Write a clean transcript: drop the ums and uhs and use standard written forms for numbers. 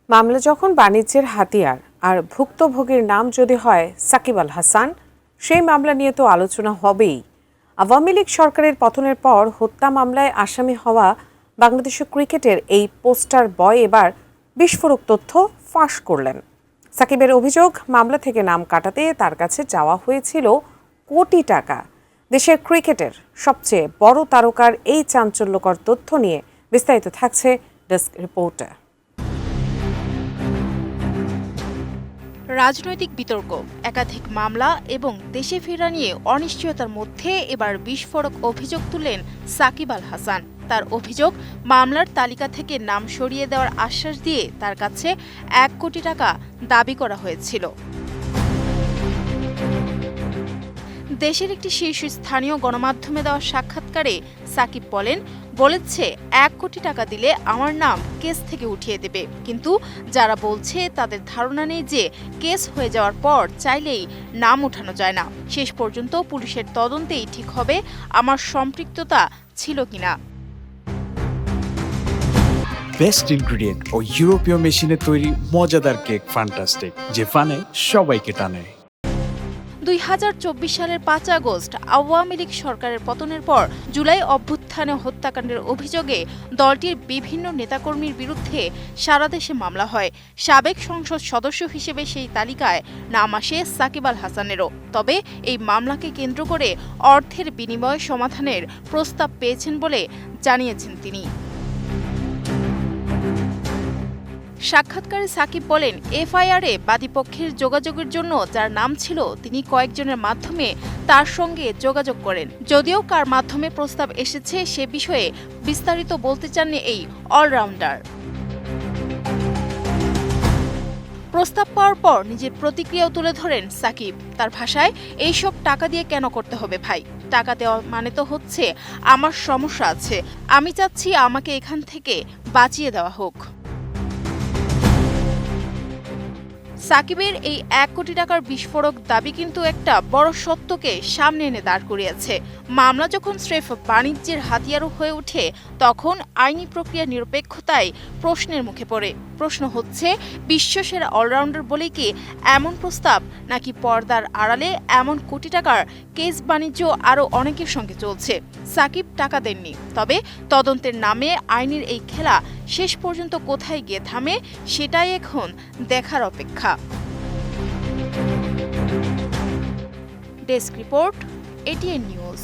মামলা যখন বাণিজ্যের হাতিয়ার আর ভুক্তভোগীর নাম যদি হয় সাকিব আল হাসান, সেই মামলা নিয়ে তো আলোচনা হবেই। আওয়ামী লীগ সরকারের পতনের পর হত্যা মামলায় আসামি হওয়া বাংলাদেশের ক্রিকেটের এই পোস্টার বয় এবার বিস্ফোরক তথ্য ফাঁস করলেন। সাকিবের অভিযোগ, মামলা থেকে নাম কাটাতে তার কাছে চাওয়া হয়েছিল কোটি টাকা। দেশের ক্রিকেটের সবচেয়ে বড় তারকার এই চাঞ্চল্যকর তথ্য নিয়ে বিস্তারিত থাকছে ডেস্ক রিপোর্টে। রাজনৈতিক বিতর্ক, একাধিক মামলা এবং দেশে ফেরা নিয়ে অনিশ্চয়তার মধ্যে এবার বিস্ফোরক অভিযোগ তুললেন সাকিব আল হাসান। তার অভিযোগ, মামলার তালিকা থেকে নাম সরিয়ে দেওয়ার আশ্বাস দিয়ে তার কাছে 1 কোটি টাকা দাবি করা হয়েছিল। দেশের একটি শীর্ষস্থানীয় গণমাধ্যমে দেওয়া সাক্ষাৎকারে সাকিব বলেছে 1 কোটি টাকা দিলে আমার নাম কেস থেকে উঠিয়ে দেবে, কিন্তু যারা বলছে তাদের ধারণা নেই যে কেস হয়ে যাওয়ার পর চাইলেই নাম উঠানো যায় না। শেষ পর্যন্ত পুলিশের তদন্তেই ঠিক হবে আমার সম্পৃক্ততা ছিল কিনা। বেস্ট ইনগ্রেডিয়েন্ট ও ইউরোপীয় মেশিনে তৈরি মজাদার কেক ফ্যান্টাস্টিক, যে ফানে সবাইকে টানে। 2024 সালের 5 আগস্ট আওয়ামী লীগ সরকারের পতনের পর জুলাই অভ্যুত্থানে হত্যাকাণ্ডের অভিযোগে দলটির বিভিন্ন নেতাকর্মীর বিরুদ্ধে সারা দেশে মামলা হয়। সাবেক সংসদ সদস্য হিসেবে সেই তালিকায় নাম আসে সাকিব আল হাসানেরও। তবে এই মামলাকে কেন্দ্র করে অর্থের বিনিময়ে সমাধানের প্রস্তাব পেয়েছেন বলে জানিয়েছেন তিনি। সাক্ষাৎকারে সাকিব বলেন, এফআইআরে বাদীপক্ষের যোগাযোগের জন্য যার নাম ছিল তিনি কয়েকজনের মাধ্যমে তার সঙ্গে যোগাযোগ করেন। যদিও কার মাধ্যমে প্রস্তাব এসেছে সে বিষয়ে বিস্তারিত বলতে চাননি এই অলরাউন্ডার। প্রস্তাব পাওয়ার পর নিজের প্রতিক্রিয়াও তুলে ধরেন সাকিব। তার ভাষায়, এইসব টাকা দিয়ে কেন করতে হবে ভাই? টাকা দেওয়া মানে তো হচ্ছে আমার সমস্যা আছে, আমি চাচ্ছি আমাকে এখান থেকে বাঁচিয়ে দেওয়া হোক। সাকিবের এই 1 কোটি টাকার বিস্ফোরক দাবি কিন্তু একটা বড় সত্যকে সামনে এনে দাঁড় করিয়েছে। মামলা যখন স্রেফ বাণিজ্যের হাতিয়ারও হয়ে ওঠে, তখন আইনি প্রক্রিয়ার নিরপেক্ষতায় প্রশ্নের মুখে পড়ে। প্রশ্ন হচ্ছে, বিশ্বসেরা অলরাউন্ডার বলেই কি এমন প্রস্তাব, নাকি পর্দার আড়ালে এমন কোটি টাকার কেস বাণিজ্য আরও অনেকের সঙ্গে চলছে? সাকিব টাকা দেননি, তবে তদন্তের নামে আইনের এই খেলা শেষ পর্যন্ত কোথায় গিয়ে থামে সেটাই এখন দেখার অপেক্ষা। Desk report, ATN news.